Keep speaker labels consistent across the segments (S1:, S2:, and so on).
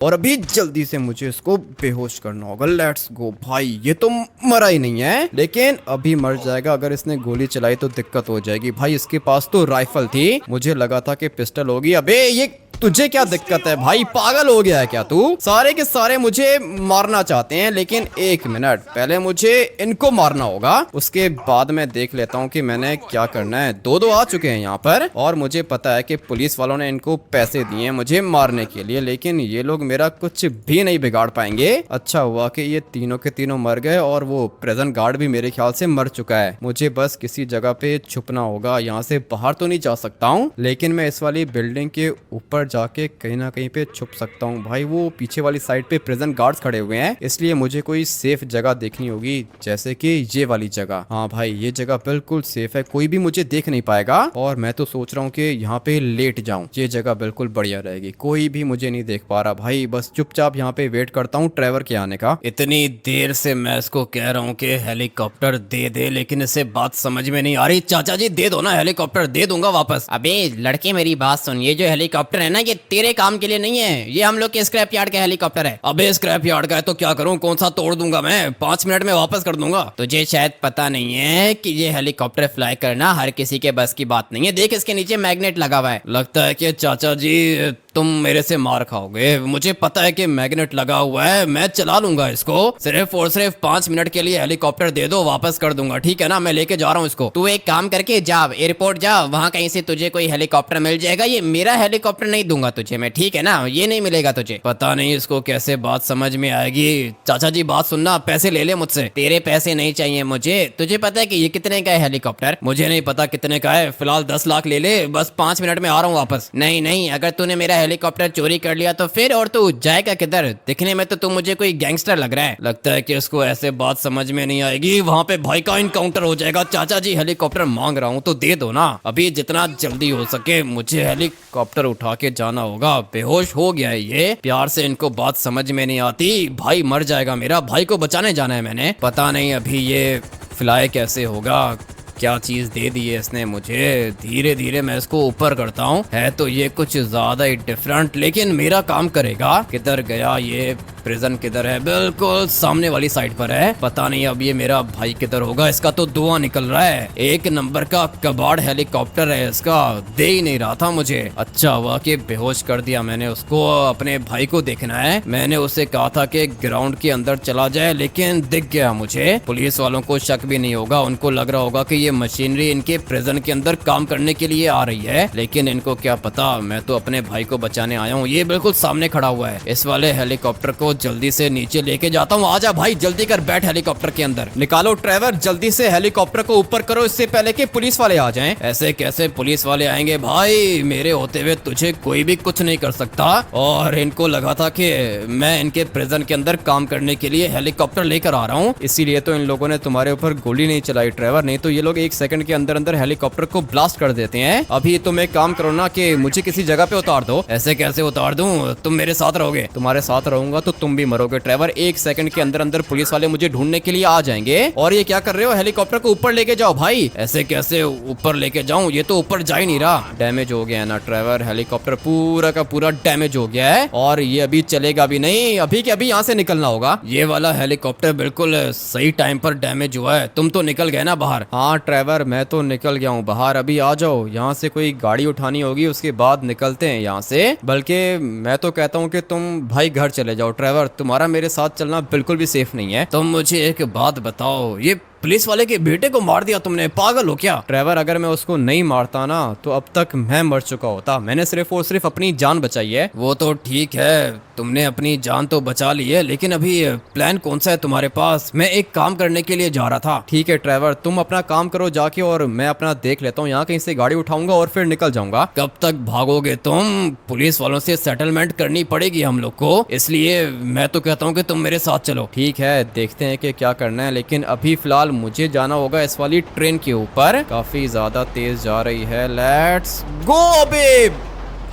S1: और अभी जल्दी से मुझे इसको बेहोश करना होगा। लेट्स गो भाई, ये तो मरा ही नहीं है, लेकिन अभी मर जाएगा। अगर इसने गोली चलाई तो दिक्कत हो जाएगी। भाई इसके पास तो राइफल थी, मुझे लगा था कि पिस्टल होगी। अबे ये तुझे क्या दिक्कत है भाई, पागल हो गया है क्या तू? सारे के सारे मुझे मारना चाहते हैं, लेकिन एक मिनट, पहले मुझे इनको मारना होगा, उसके बाद मैं देख लेता हूँ कि मैंने क्या करना है। दो आ चुके हैं यहाँ पर, और मुझे पता है कि पुलिस वालों ने इनको पैसे दिए हैं मुझे मारने के लिए, लेकिन ये लोग मेरा कुछ भी नहीं बिगाड़ पाएंगे। अच्छा हुआ कि ये तीनों के तीनों मर गए, और वो प्रेजेंट गार्ड भी मेरे ख्याल से मर चुका है। मुझे बस किसी जगह पे छुपना होगा। यहाँ से बाहर तो नहीं जा सकता हूँ, लेकिन मैं इस वाली बिल्डिंग के ऊपर जाके कहीं ना कहीं पे छुप सकता हूँ। भाई वो पीछे वाली साइड पे प्रेजेंट गार्ड्स खड़े हुए हैं, इसलिए मुझे कोई सेफ जगह देखनी होगी, जैसे कि ये वाली जगह। हाँ भाई ये जगह बिल्कुल सेफ है, कोई भी मुझे देख नहीं पाएगा। और मैं तो सोच रहा हूँ कि यहाँ पे लेट जाऊँ, ये जगह बिल्कुल बढ़िया रहेगी, कोई भी मुझे नहीं देख पा रहा। भाई बस चुपचाप यहाँ पे वेट करता हूँ ट्रेवर के आने का। इतनी देर से मैं इसको कह रहा हूँ कि हेलीकॉप्टर दे दे, लेकिन इसे बात समझ में नहीं आ रही। चाचा जी दे दो ना, हेलीकॉप्टर दे दूंगा वापस।
S2: अबे लड़के मेरी बात सुन, ये जो हेलीकॉप्टर है ना, ये तेरे काम के लिए नहीं है, ये हम लोग के स्क्रैप यार्ड का हेलीकॉप्टर है।
S1: अबे स्क्रैप यार्ड का है तो क्या करूं, कौन सा तोड़ दूंगा मैं, 5 मिनट में वापस कर दूंगा।
S2: तुझे शायद पता नहीं है कि ये हेलीकॉप्टर फ्लाई करना हर किसी के बस की बात नहीं है। देख इसके नीचे मैग्नेट लगा हुआ है।
S1: लगता है कि चाचा जी तुम मेरे से मार खाओगे, मुझे पता है कि मैग्नेट लगा हुआ है, मैं चला लूंगा इसको। सिर्फ और सिर्फ 5 मिनट के लिए हेलीकॉप्टर दे दो, वापस कर दूंगा, ठीक है ना? मैं लेके जा रहा हूँ इसको।
S2: तू एक काम करके जा एयरपोर्ट जा, वहाँ कहीं से तुझे कोई हेलीकॉप्टर मिल जाएगा। ये मेरा हेलीकॉप्टर नहीं दूंगा तुझे मैं, ठीक है ना? ये नहीं मिलेगा तुझे।
S1: पता नहीं इसको कैसे बात समझ में आएगी। चाचा जी बात सुनना, पैसे ले ले मुझसे।
S2: तेरे पैसे नहीं चाहिए मुझे। तुझे पता है कि ये कितने का है हेलीकॉप्टर?
S1: मुझे नहीं पता कितने का है, फिलहाल 10 लाख ले ले, बस 5 मिनट में आ रहा हूँ वापस।
S2: नहीं नहीं, अगर तूने मेरा हेलीकॉप्टर चोरी कर लिया तो फिर, और तू जाएगा किधर? दिखने में तो तू मुझे कोई गैंगस्टर लग रहा है।
S1: लगता है कि इसको ऐसे बात समझ में नहीं आएगी, वहाँ पे भाई का इनकाउंटर हो जाएगा। चाचा जी हेलीकॉप्टर मांग रहा हूँ तो दे दो ना, अभी जितना जल्दी हो सके मुझे हेलीकॉप्टर उठा के जाना होगा। बेहोश हो गया है ये, प्यार से इनको बात समझ में नहीं आती। भाई मर जाएगा मेरा, भाई को बचाने जाना है मैंने। पता नहीं अभी ये फ्लाई कैसे होगा, क्या चीज दे दी है इसने मुझे। धीरे धीरे मैं इसको ऊपर करता हूँ, है तो ये कुछ ज्यादा ही डिफरेंट, लेकिन मेरा काम करेगा। किधर गया ये प्रिजन, किधर है? बिल्कुल सामने वाली साइड पर है। पता नहीं अब ये मेरा भाई किधर होगा, इसका तो धुआं निकल रहा है। एक नंबर का कबाड़ हेलीकॉप्टर है इसका, दे ही नहीं रहा था मुझे। अच्छा हुआ कि बेहोश कर दिया मैंने उसको। अपने भाई को देखना है, मैंने उसे कहा था कि ग्राउंड के अंदर चला जाए, लेकिन दिख गया मुझे। पुलिस वालों को शक भी नहीं होगा, उनको लग रहा होगा कि ये मशीनरी इनके प्रिजन के अंदर काम करने के लिए आ रही है, लेकिन इनको क्या पता मैं तो अपने भाई को बचाने आया हूँ। ये बिल्कुल सामने खड़ा हुआ है, इस वाले हेलीकॉप्टर को जल्दी से नीचे लेके जाता हूँ। आजा भाई जल्दी कर, बैठ हेलीकॉप्टर के अंदर। निकालो ट्रेवर, जल्दी से हेलीकॉप्टर को ऊपर करो, इससे पहले कि पुलिस वाले आ जाएं। ऐसे कैसे पुलिस वाले आएंगे भाई, मेरे होते हुए तुझे कोई भी कुछ नहीं कर सकता। और इनको लगा था कि मैं इनके प्रिजन के अंदर काम करने के लिए हेलीकॉप्टर लेकर आ रहा हूँ, इसीलिए तो इन लोगों ने तुम्हारे ऊपर गोली नहीं चलाई ट्रेवर, नहीं तो ये लोग 1 सेकंड के अंदर अंदर हेलीकॉप्टर को ब्लास्ट कर देते हैं। अभी तुम एक काम करो ना कि मुझे किसी जगह पे उतार दो। ऐसे कैसे उतार दूं, तुम मेरे साथ रहोगे? तुम्हारे साथ रहूंगा तो तुम भी मरोगे ट्रेवर। 1 सेकंड के अंदर अंदर पुलिस वाले मुझे ढूंढने के लिए आ जाएंगे। और ये क्या कर रहे हो, हेलीकॉप्टर को ऊपर लेके जाओ भाई। ऐसे कैसे ऊपर लेके जाऊं, ये तो ऊपर जा ही नहीं रहा। डैमेज हो गया है ना ट्रेवर, हेलीकॉप्टर पूरा का पूरा डैमेज हो गया है, और ये अभी चलेगा भी नहीं, अभी के अभी यहाँ से निकलना होगा। ये वाला हेलीकॉप्टर बिल्कुल सही टाइम पर डैमेज हुआ है। तुम तो निकल गए ना बाहर? हाँ ट्रेवर मैं तो निकल गया हूँ बाहर, अभी आ जाओ। यहाँ से कोई गाड़ी उठानी होगी, उसके बाद निकलते हैं यहाँ से। बल्कि मैं तो कहता हूँ कि तुम भाई घर चले जाओ ट्रेवर, तुम्हारा मेरे साथ चलना बिल्कुल भी सेफ नहीं है। तुम मुझे एक बात बताओ, ये पुलिस वाले के बेटे को मार दिया तुमने, पागल हो क्या? ट्रेवर अगर मैं उसको नहीं मारता ना तो अब तक मैं मर चुका होता, मैंने सिर्फ और सिर्फ अपनी जान बचाई है। वो तो ठीक है, तुमने अपनी जान तो बचा ली है, लेकिन अभी प्लान कौन सा है तुम्हारे पास? मैं एक काम करने के लिए जा रहा था। ठीक है ट्रेवर, तुम अपना काम करो जाके, और मैं अपना देख लेता हूँ, यहाँ कहीं से गाड़ी उठाऊंगा और फिर निकल जाऊंगा। कब तक भागोगे तुम? पुलिस वालों से सेटलमेंट करनी पड़ेगी हम लोग को, इसलिए मैं तो कहता हूँ कि तुम मेरे साथ चलो। ठीक है देखते हैं कि क्या करना है, लेकिन अभी फिलहाल मुझे जाना होगा इस वाली ट्रेन के ऊपर, काफी ज्यादा तेज जा रही है। Let's go. अबे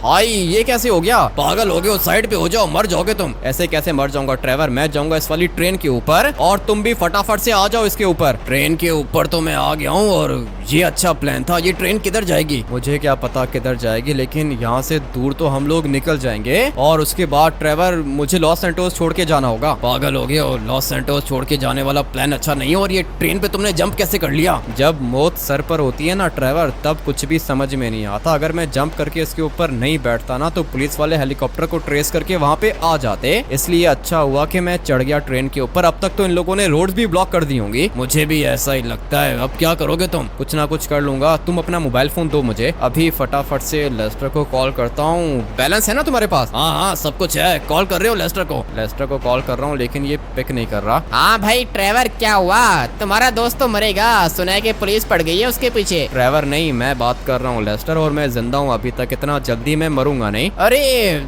S1: भाई ये कैसे हो गया? पागल हो गए हो, साइड पे हो जाओ, मर जाओगे तुम। ऐसे कैसे मर जाऊंगा ट्रेवर, मैं जाऊंगा इस वाली ट्रेन के ऊपर और तुम भी फटाफट से आ जाओ इसके ऊपर। ट्रेन के ऊपर तो मैं आ गया हूँ और ये अच्छा प्लान था। ये ट्रेन किधर जाएगी? मुझे क्या पता किधर जाएगी, लेकिन यहाँ से दूर तो हम लोग निकल जाएंगे और उसके बाद ट्रेवर मुझे लॉस सैंटोस छोड़ के जाना होगा। पागल हो गए हो, लॉस सैंटोस छोड़ के जाने वाला प्लान अच्छा नहीं है। और ये ट्रेन पे तुमने जंप कैसे कर लिया? जब मौत सर पर होती है ना ट्रेवर, तब कुछ भी समझ में नहीं आता। अगर मैं जंप करके इसके ऊपर नहीं बैठता ना तो पुलिस वाले हेलीकॉप्टर को ट्रेस करके वहाँ पे आ जाते। इसलिए अच्छा हुआ कि मैं चढ़ गया ट्रेन के ऊपर। अब तक तो इन लोगों ने रोड भी ब्लॉक कर दी होंगी। मुझे भी ऐसा ही लगता है। अब क्या करोगे तुम? कुछ ना कुछ कर लूंगा। तुम अपना मोबाइल फोन दो मुझे, अभी फटाफट से लेस्टर को कॉल करता हूँ। बैलेंस है ना तुम्हारे पास? हाँ हाँ सब कुछ है। कॉल कर रहे हो लेस्टर को? लेस्टर को कॉल कर रहा हूँ लेकिन ये पिक नहीं कर रहा।
S2: हाँ भाई ट्रेवर क्या हुआ? तुम्हारा दोस्त तो मरेगा, सुना है कि पुलिस पड़ गई है उसके पीछे।
S1: ट्रेवर नहीं, मैं बात कर रहा हूँ लेस्टर, और मैं जिंदा हूँ अभी तक। इतना जल्दी मैं मरूंगा नहीं।
S2: अरे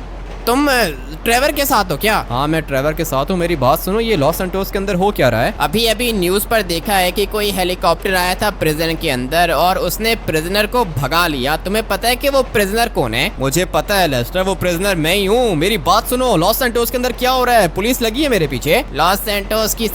S2: तुम ट्रेवर के साथ हो क्या?
S1: हाँ मैं ट्रेवर के साथ हूँ। मेरी बात सुनो, ये लॉस सैंटोस के अंदर हो क्या रहा है?
S2: अभी अभी न्यूज पर देखा है कि कोई हेलीकॉप्टर आया था प्रिजन के अंदर और उसने प्रिजनर को भगा लिया। तुम्हें पता है कि वो प्रिजनर कौन है?
S1: मुझे पता है लेस्टर, वो प्रिजनर मैं ही हूँ। मेरी बात सुनो, लॉस सैंटोस के अंदर क्या हो रहा है? पुलिस लगी है मेरे पीछे।
S2: लॉस सैंटोस की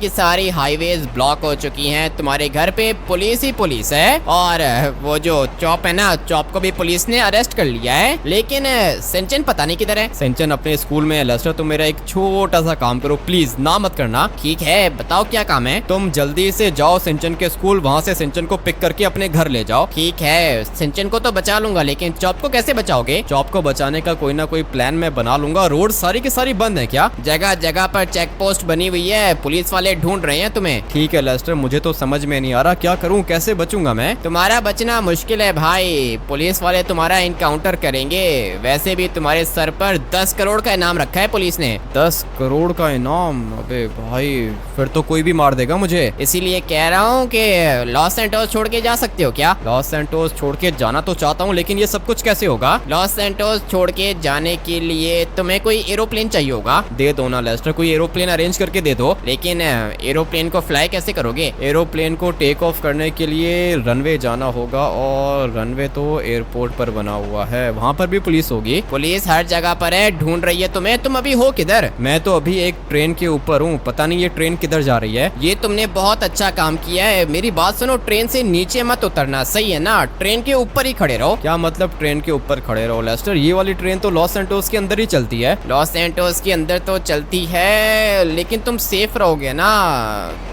S2: सारी हाईवेज ब्लॉक हो चुकी हैं। तुम्हारे घर पे पुलिस ही पुलिस है और वो जो चॉप है ना, चॉप को भी पुलिस ने अरेस्ट कर लिया है। लेकिन सिंचन पता नहीं किधर है।
S1: सिंचन अपने स्कूल में है। लेस्टर तुम मेरा एक छोटा सा काम करो प्लीज, ना मत करना।
S2: ठीक है बताओ क्या काम है?
S1: तुम जल्दी से जाओ सिंचन के स्कूल, वहाँ से सिंचन को पिक करके अपने घर ले जाओ।
S2: ठीक है सिंचन को तो बचा लूंगा, लेकिन चॉप को कैसे बचाओगे?
S1: चॉप को बचाने का कोई ना कोई प्लान मैं बना लूंगा। रोड सारी की सारी बंद है क्या?
S2: जगह जगह पर चेक पोस्ट बनी हुई है, पुलिस वाले ढूंढ रहे हैं तुम्हें।
S1: ठीक है लेस्टर, मुझे तो समझ में नहीं आ रहा क्या करूं, कैसे बचूंगा मैं?
S2: तुम्हारा बचना मुश्किल है भाई, पुलिस वाले तुम्हारा इनकाउंटर करेंगे। वैसे भी तुम्हारे सर पर 10 करोड़ का इनाम रखा है पुलिस ने।
S1: 10 करोड़ का इनाम? अबे भाई फिर तो कोई भी मार देगा मुझे।
S2: इसीलिए कह रहा हूँ कि लॉस सैंटोस छोड़ के जा सकते हो क्या?
S1: लॉस सैंटोस छोड़ के जाना तो चाहता हूँ, लेकिन ये सब कुछ कैसे होगा?
S2: लॉस सैंटोस छोड़ के जाने के लिए तुम्हें कोई एरोप्लेन चाहिए होगा।
S1: दे दो ना लेस्टर, कोई एरोप्लेन अरेंज करके दे दो।
S2: लेकिन एरोप्लेन को फ्लाई कैसे करोगे?
S1: एरोप्लेन को टेक ऑफ करने के लिए रनवे जाना होगा और रनवे तो एयरपोर्ट पर बना हुआ है, वहाँ पर भी पुलिस होगी।
S2: पुलिस हर जगह पर है, ढूंढ रही है तुम्हें। तुम अभी हो किधर?
S1: मैं तो अभी एक ट्रेन के ऊपर हूँ, पता नहीं ये ट्रेन किधर जा रही है।
S2: ये तुमने बहुत अच्छा काम किया है। मेरी बात सुनो, ट्रेन से नीचे मत उतरना, सही है ना? ट्रेन के ऊपर ही खड़े रहो।
S1: क्या मतलब ट्रेन के ऊपर खड़े रहो लेस्टर? ये वाली ट्रेन तो लॉस सैंटोस के अंदर ही चलती है।
S2: लॉस सैंटोस के अंदर तो चलती है, लेकिन तुम सेफ रहोगे ना?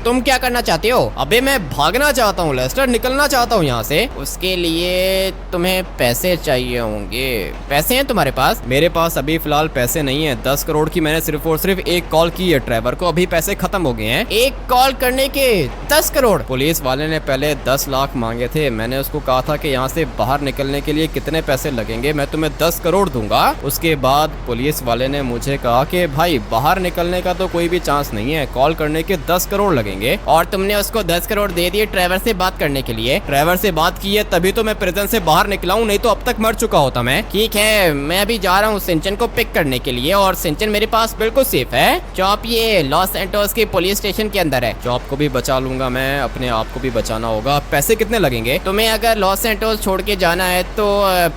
S2: तुम क्या करना चाहते हो?
S1: अबे मैं भागना चाहता हूँ लेस्टर, निकलना चाहता हूँ यहाँ से।
S2: उसके लिए तुम्हें पैसे चाहिए होंगे। पैसे हैं तुम्हारे पास?
S1: मेरे पास अभी फिलहाल पैसे नहीं है। 10 करोड़ की मैंने सिर्फ और सिर्फ एक कॉल की है ड्राइवर को, अभी पैसे खत्म हो गए हैं।
S2: एक कॉल करने के 10 करोड़?
S1: पुलिस वाले ने पहले 10 लाख मांगे थे। मैंने उसको कहा था कि यहाँ से बाहर निकलने के लिए कितने पैसे लगेंगे, मैं तुम्हें 10 करोड़ दूंगा। उसके बाद पुलिस वाले ने मुझे कहा कि भाई बाहर निकलने का तो कोई भी चांस नहीं है, कॉल करने के 10 करोड़ लगेंगे।
S2: और तुमने उसको 10 करोड़ दे दिए ड्राइवर से बात करने के लिए?
S1: ड्राइवर से बात की है तभी तो मैं प्रिजन से बाहर निकला हूँ, नहीं तो अब तक मर चुका होता मैं।
S2: ठीक है मैं अभी जा रहा हूँ सिंचन को पिक करने के लिए, और सिंचन मेरे पास बिल्कुल सेफ है। चॉप ये लॉस सैंटोस के पुलिस स्टेशन के अंदर है।
S1: चॉप को भी बचा लूंगा मैं, अपने आप को भी बचाना होगा। पैसे कितने लगेंगे?
S2: तुम्हें अगर लॉस सैंटोस छोड़ के जाना है तो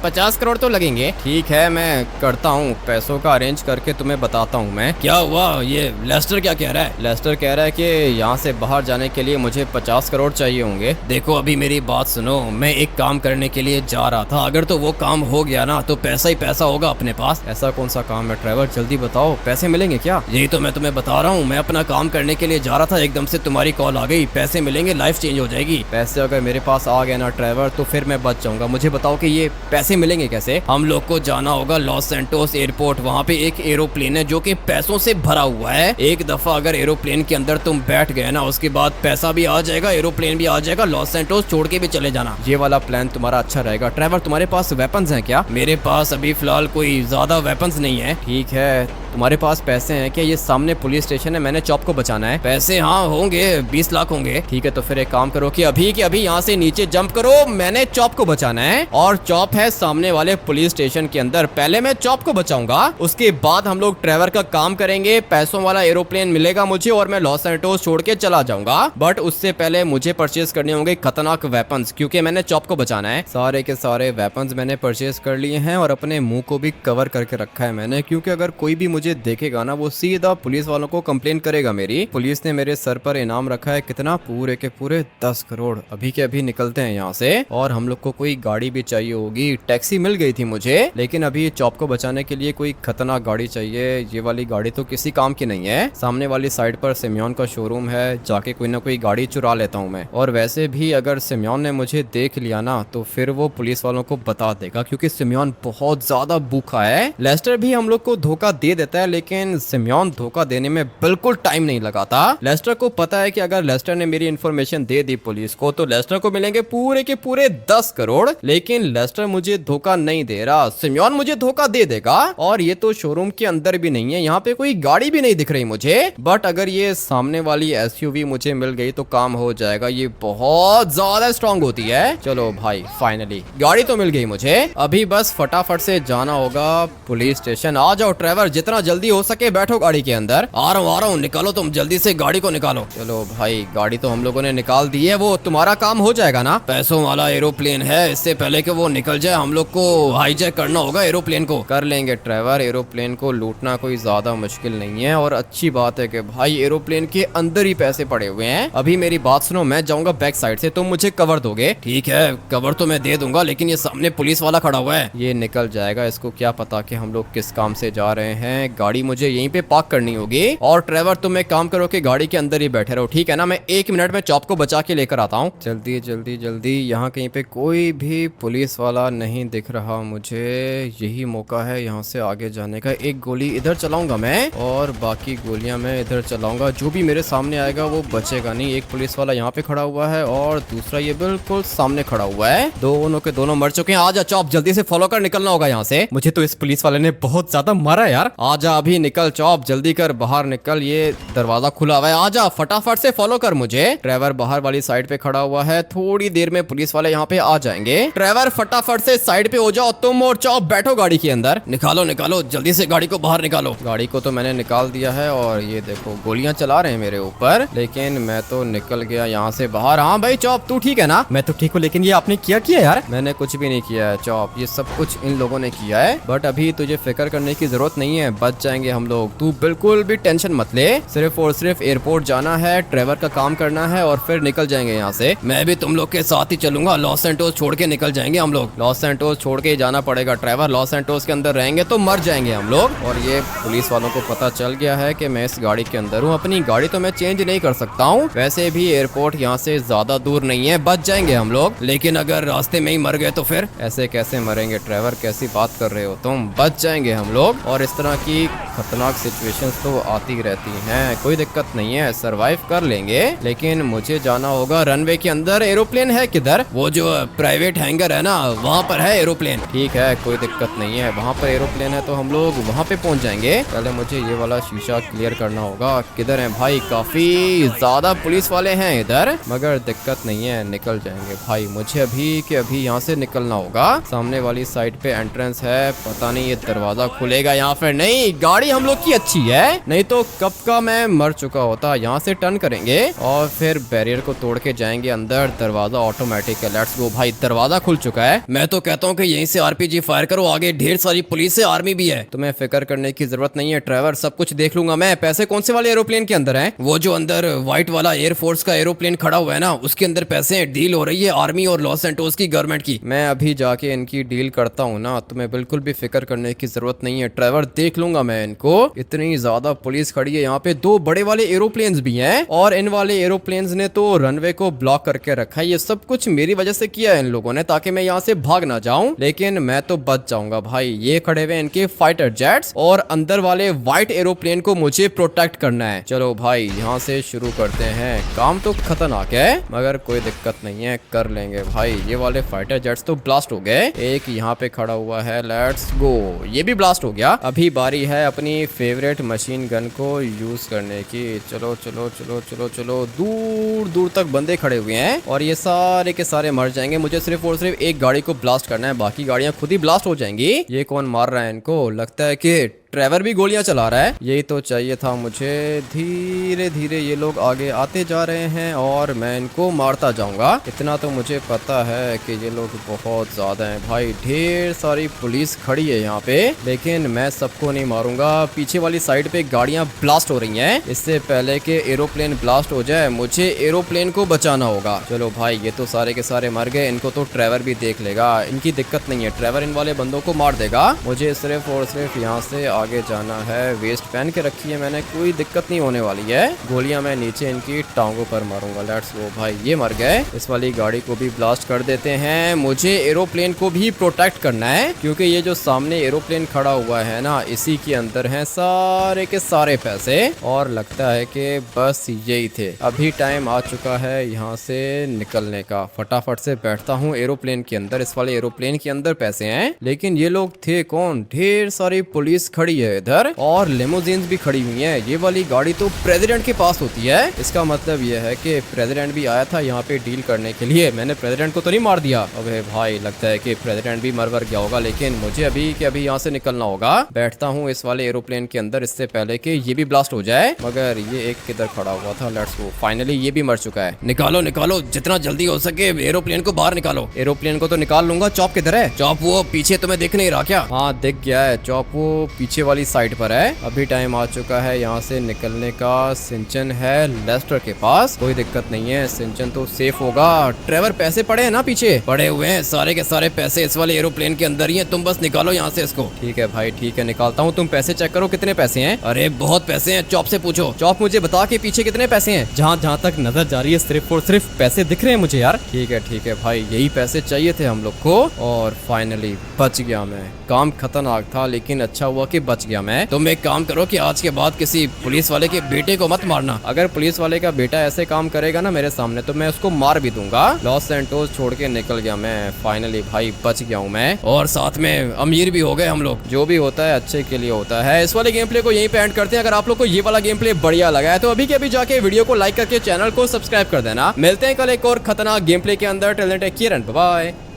S2: 50 करोड़ तो लगेंगे।
S1: ठीक है मैं करता हूँ, पैसों का अरेंज करके तुम्हें बताता हूँ मैं। क्या हुआ? ये लेस्टर क्या कह रहा है? लेस्टर कह रहा है कि यहाँ से बाहर जाने के लिए मुझे 50 करोड़ चाहिए होंगे। देखो अभी मेरी बात सुनो, मैं एक काम करने के लिए जा रहा था, अगर तो वो काम हो गया ना तो पैसा ही पैसा होगा अपने पास। ऐसा कौन सा काम है ड्राइवर, जल्दी बताओ, पैसे मिलेंगे क्या? यही तो मैं तुम्हें बता रहा हूँ, मैं अपना काम करने के लिए जा रहा था, एकदम से तुम्हारी कॉल आ गई। पैसे मिलेंगे, लाइफ चेंज हो जाएगी। पैसे अगर मेरे पास आ गए ना ड्राइवर तो फिर मैं बच जाऊंगा। मुझे बताओ कि ये पैसे मिलेंगे कैसे? हम लोग को जाना होगा लॉस सैंटोस एयरपोर्ट, वहाँ पे एक एरोप्लेन है जो कि पैसों से भरा हुआ है। एक दफा अगर एरोप्लेन के अंदर तुम बैठ गए ना, उसके बाद पैसा भी आ जाएगा, एरोप्लेन भी आ जाएगा, लॉस सैंटोस छोड़ के भी चले जाना। ये वाला प्लान तुम्हारा अच्छा रहेगा। ड्राइवर तुम्हारे पास वेपन्स हैं क्या? मेरे पास अभी फिलहाल कोई ज्यादा वेपन्स नहीं है। ठीक है तुम्हारे पास पैसे हैं क्या? ये सामने पुलिस स्टेशन है, मैंने चॉप को बचाना है। पैसे हाँ होंगे, 20 लाख होंगे। ठीक है, तो फिर एक काम करो कि अभी के अभी यहाँ से नीचे जंप करो, मैंने चॉप को बचाना है और चॉप है सामने वाले पुलिस स्टेशन के अंदर। पहले मैं चॉप को बचाऊंगा, उसके बाद हम लोग ट्रेवर का काम करेंगे। पैसों वाला एरोप्लेन मिलेगा मुझे और मैं लॉस सैंटोस छोड़ के चला जाऊंगा। बट उससे पहले मुझे परचेज करने होंगे खतरनाक वेपन्स, क्योंकि मैंने चॉप को बचाना है। सारे के सारे वेपन्स मैंने परचेज कर लिए हैं और अपने मुंह को भी कवर करके रखा है मैंने, क्योंकि अगर कोई भी मुझे देखेगा ना, वो सीधा पुलिस वालों को कंप्लेन करेगा मेरी। पुलिस ने मेरे सर पर इनाम रखा है कितना, पूरे के पूरे 10 करोड़। अभी के अभी निकलते हैं यहाँ से। और हम लोग को कोई गाड़ी भी चाहिए होगी, टैक्सी मिल गई थी मुझे, लेकिन अभी चॉप को बचाने के लिए कोई खतरनाक गाड़ी चाहिए। ये वाली गाड़ी तो किसी काम की नहीं है। सामने वाली साइड पर सिमियोन का शोरूम है, जाके कोई ना कोई गाड़ी चुरा लेता हूँ मैं। और वैसे भी अगर सिमियोन ने मुझे देख लिया ना, तो फिर वो पुलिस वालों को बता देगा, क्योंकि सिमियोन बहुत ज्यादा भूखा है। लेस्टर भी हम लोग को धोखा दे देता है, लेकिन सिमियोन धोखा देने में बिल्कुल टाइम नहीं लगाता। लेस्टर को पता है कि अगर लेस्टर ने मेरी इन्फॉर्मेशन दे दी पुलिस को, तो लेस्टर को मिलेंगे पूरे के पूरे 10 करोड़। लेकिन लेस्टर मुझे धोखा नहीं दे रहा, सिमियोन मुझे धोखा दे देगा। और ये तो शोरूम के अंदर भी नहीं है, यहाँ पे कोई गाड़ी भी नहीं दिख रही मुझे। बट अगर ये सामने वाली एसयूवी मुझे मिल गई तो काम हो जाएगा। ये बहुत ज्यादा स्ट्रांग होती है। चलो भाई, फाइनली गाड़ी तो मिल गई मुझे। अभी बस फटाफट से जाना होगा पुलिस स्टेशन। आ जाओ ड्राइवर, जितना जल्दी हो सके बैठो गाड़ी के अंदर। आ रहा हूँ, निकालो तुम जल्दी से गाड़ी को निकालो। चलो भाई, गाड़ी तो हम लोगों ने निकाल दी है, वो तुम्हारा काम हो जाएगा ना। पैसों वाला एरोप्लेन है, इससे पहले कि वो निकल जाए हम लोग को हाईजैक करना होगा एरोप्लेन को। कर लेंगे ड्राइवर, एरोप्लेन को लूटना कोई ज्यादा मुश्किल नहीं है। और अच्छी बात है कि भाई एरोप्लेन के अंदर ही पैसे पड़े हुए हैं। अभी मेरी बात सुनो, मैं जाऊंगा बैक साइड से, तुम मुझे कवर दोगे? ठीक है, कवर तो मैं दे दूंगा, लेकिन ये सामने पुलिस वाला खड़ा हुआ है, ये निकल जाएगा। इसको क्या पता कि हम लोग किस काम से जा रहे हैं। गाड़ी मुझे यहीं पे पार्क करनी होगी। और ड्राइवर तुम एक काम करो कि गाड़ी के अंदर ही बैठे रहो, ठीक है ना? मैं 1 मिनट में चॉप को बचा के लेकर आता हूँ। जल्दी जल्दी जल्दी, यहाँ कहीं पे कोई भी पुलिस वाला नहीं दिख रहा मुझे। यही मौका है यहाँ से आगे जाने का। एक गोली इधर चलाऊंगा मैं और बाकी गोलियां मैं इधर चलाऊंगा। जो भी मेरे सामने आएगा वो बचेगा नहीं। एक पुलिस वाला यहाँ पे खड़ा हुआ है और दूसरा ये बिल्कुल सामने खड़ा हुआ है। दोनों के दोनों मर चुके हैं। आजा चॉप, जल्दी से फॉलो कर, निकलना होगा यहाँ से। मुझे तो इस पुलिस वाले ने बहुत ज्यादा मारा यार। आजा अभी निकल चॉप, जल्दी कर, बाहर निकल। ये दरवाजा खुला हुआ है, आजा फटाफट से फॉलो कर मुझे। ड्राइवर बाहर वाली साइड पे खड़ा हुआ है, थोड़ी देर में पुलिस वाले यहाँ पे आ जाएंगे। ड्राइवर फटाफट से साइड पे हो जाओ, तुम और चॉप बैठो गाड़ी के अंदर। निकालो निकालो जल्दी से गाड़ी को बाहर निकालो। गाड़ी को तो मैंने निकाल दिया है और ये देखो गोलियां चला रहे हैं मेरे ऊपर, लेकिन मैं तो निकल गया यहाँ से बाहर। हाँ भाई चॉप, तू ठीक है ना? मैं तो ठीक हूँ, लेकिन ये आपने किया यार? मैंने कुछ भी नहीं किया है चॉप, ये सब कुछ इन लोगों ने किया है। बट अभी तुझे फिक्र करने की जरूरत नहीं है, बच जाएंगे हम लोग। तू बिल्कुल भी टेंशन मत ले, सिर्फ और सिर्फ एयरपोर्ट जाना है, ड्राइवर का काम करना है और फिर निकल जाएंगे यहाँ से। मैं भी तुम लोग के साथ ही चलूंगा, लॉस सैंटोस छोड़ के निकल जाएंगे हम लोग। लॉस सैंटोस छोड़ के जाना पड़ेगा ड्राइवर, लॉस सैंटोस के अंदर रहेंगे तो मर जाएंगे हम लोग। और ये पुलिस वालों को पता चल गया है कि मैं इस गाड़ी के अंदर हूँ। अपनी गाड़ी तो मैं चेंज नहीं कर सकता हूँ, वैसे भी एयरपोर्ट यहाँ से ज्यादा दूर नहीं है, बच जाएंगे हम लोग। लेकिन अगर रास्ते में ही मर गए तो फिर? ऐसे कैसे मरेंगे ड्राइवर, कैसी बात कर रहे हो तुम? बच जाएंगे हम लोग। और इस तरह की खतरनाक सिचुएशंस तो आती रहती हैं, कोई दिक्कत नहीं है, सरवाइव कर लेंगे। लेकिन मुझे जाना होगा रनवे के अंदर। एरोप्लेन है किधर? वो जो प्राइवेट हैंगर है ना, वहाँ पर है एरोप्लेन। ठीक है, कोई दिक्कत नहीं है, वहाँ पर एरोप्लेन है तो हम लोग वहाँ पे पहुँच जाएंगे। पहले मुझे ये वाला शीशा क्लियर करना होगा। किधर है भाई? काफी ज्यादा पुलिस वाले हैं इधर, मगर दिक्कत नहीं है, निकल जाएंगे भाई। मुझे अभी के अभी यहाँ से निकलना होगा। सामने वाली साइड पे एंट्रेंस है, पता नहीं ये दरवाजा खुलेगा यहाँ पर। नहीं, गाड़ी हम लोग की अच्छी है, नहीं तो कब का मैं मर चुका होता। यहाँ से टर्न करेंगे और फिर बैरियर को तोड़ के जाएंगे अंदर। दरवाजा ऑटोमेटिक है, लेट्स गो भाई, दरवाजा खुल चुका है। मैं तो कहता हूँ कि यहीं से आरपीजी फायर करो, आगे ढेर सारी पुलिस है, आर्मी भी है, तुम्हें फिक्र करने की जरूरत नहीं है ड्राइवर, सब कुछ देख लूंगा मैं। पैसे कौन से वाले एरोप्लेन के अंदर हैं? वो जो अंदर व्हाइट वाला एयरफोर्स का एरोप्लेन खड़ा हुआ है ना, उसके अंदर पैसे हैं, डील हो रही है आर्मी और लॉस सैंटोस की गवर्नमेंट की। मैं अभी जाके इनकी डील करता हूँ ना, तुम्हें बिल्कुल भी फिक्र करने की जरूरत नहीं है ड्राइवर, देख लूंगा मैं इनको। इतनी ज्यादा पुलिस खड़ी है यहाँ पे, 2 बड़े वाले एरोप्लेन्स भी हैं और इन वाले एरोप्लेन्स ने तो रनवे को ब्लॉक करके रखा है। ये सब कुछ मेरी वजह से किया है इन लोगों ने, ताकि मैं यहाँ से भाग ना जाऊं, लेकिन मैं तो बच जाऊंगा भाई। ये खड़े हुए इनके फाइटर जेट्स और अंदर वाले व्हाइट एरोप्लेन को मुझे प्रोटेक्ट करना है। चलो भाई यहाँ से शुरू करते हैं। काम तो खतरनाक है मगर कोई दिक्कत नहीं है, कर लेंगे भाई। ये वाले फाइटर जेट्स तो ब्लास्ट हो गए, एक यहाँ पे खड़ा हुआ है, लेट्स गो, ये भी ब्लास्ट हो गया। अभी बारी बारी है अपनी फेवरेट मशीन गन को यूज करने की। चलो चलो चलो चलो चलो, दूर दूर तक बंदे खड़े हुए हैं और ये सारे के सारे मर जाएंगे। मुझे सिर्फ और सिर्फ एक गाड़ी को ब्लास्ट करना है, बाकी गाड़ियां खुद ही ब्लास्ट हो जाएंगी। ये कौन मार रहा है इनको? लगता है कि ट्रेवर भी गोलियां चला रहा है। यही तो चाहिए था मुझे। धीरे धीरे ये लोग आगे आते जा रहे हैं और मैं इनको मारता जाऊंगा। इतना तो मुझे पता है कि ये लोग बहुत ज्यादा हैं भाई। ढेर सारी पुलिस खड़ी है यहाँ पे, लेकिन मैं सबको नहीं मारूंगा। पीछे वाली साइड पे गाड़ियां ब्लास्ट हो रही हैं। इससे पहले कि एरोप्लेन ब्लास्ट हो जाए मुझे एरोप्लेन को बचाना होगा। चलो भाई, ये तो सारे के सारे मर गए। इनको तो ट्रेवर भी देख लेगा, इनकी दिक्कत नहीं है। ट्रेवर इन वाले बंदों को मार देगा। मुझे सिर्फ और सिर्फ यहाँ से आगे जाना है। वेस्ट पहन के रखी है मैंने, कोई दिक्कत नहीं होने वाली है। गोलियां मैं नीचे इनकी टांगों पर मारूंगा। लेट्स गो भाई, ये मर गए। इस वाली गाड़ी को भी ब्लास्ट कर देते हैं। मुझे एरोप्लेन को भी प्रोटेक्ट करना है, क्योंकि ये जो सामने एरोप्लेन खड़ा हुआ है ना, इसी के अंदर है सारे के सारे पैसे। और लगता है कि बस यही थे। अभी टाइम आ चुका है यहाँ से निकलने का। फटाफट से बैठता हूँ एरोप्लेन के अंदर। इस वाले एरोप्लेन के अंदर पैसे हैं, लेकिन ये लोग थे कौन? ढेर सारी पुलिस खड़ी है इधर और लिमोजिन्स भी खड़ी हुई हैं। ये वाली गाड़ी तो प्रेसिडेंट के पास होती है। इसका मतलब ये है कि प्रेसिडेंट भी आया था यहाँ पे डील करने के लिए। मैंने प्रेसिडेंट को तो नहीं मार दिया? अबे भाई, लगता है कि प्रेसिडेंट भी मर गया होगा, लेकिन मुझे अभी के अभी यहाँ से निकलना होगा। बैठता हूँ इस वाले एरोप्लेन के अंदर, इससे पहले कि ये भी ब्लास्ट हो जाए। मगर ये एक किधर खड़ा हुआ था? Let's go. फाइनली ये भी मर चुका है। निकालो निकालो, जितना जल्दी हो सके एरोप्लेन को बाहर निकालो। एरोप्लेन को तो निकाल लूंगा। चॉप किधर है? चॉप वो पीछे तुम्हें दिख नहीं रहा क्या? हाँ, दिख गया है। चॉप वो पीछे वाली साइड पर है। अभी टाइम आ चुका है यहाँ से निकलने का। सिंचन है लेस्टर के पास, कोई दिक्कत नहीं है। सिंचन तो सेफ होगा। ट्रेवर, पैसे पड़े हैं ना? पीछे पड़े हुए हैं सारे के सारे पैसे इस वाले एरोप्लेन के अंदर ही हैं। तुम बस निकालो यहाँ से इसको। ठीक है भाई, ठीक है, निकालता हूँ। तुम पैसे चेक करो कितने पैसे हैं। अरे बहुत पैसे हैं। चॉप से पूछो। चॉप, मुझे बता के पीछे कितने पैसे हैं? जहाँ तक नजर जा रही है सिर्फ और सिर्फ पैसे दिख रहे हैं मुझे यार। ठीक है भाई, यही पैसे चाहिए थे हम लोग को। और फाइनली बच गया मैं। काम खतरनाक था, लेकिन अच्छा हुआ कि बच गया मैं। तुम एक काम करो कि आज के बाद किसी पुलिस वाले के बेटे को मत मारना। अगर पुलिस वाले का बेटा ऐसे काम करेगा ना मेरे सामने, तो मैं उसको मार भी दूंगा। लॉस सैंटोस छोड़ के निकल गया मैं। फाइनली भाई बच गया हूँ मैं, और साथ में अमीर भी हो गए हम लोग। जो भी होता है अच्छे के लिए होता है। इस वाले गेम प्ले को यहीं पे एंड करते हैं। अगर आप लोग को ये वाला गेम प्ले बढ़िया लगा है तो अभी के अभी जाके वीडियो को लाइक करके चैनल को सब्सक्राइब कर देना। मिलते हैं कल एक और खतरनाक गेम प्ले के अंदर। Take care and bye bye.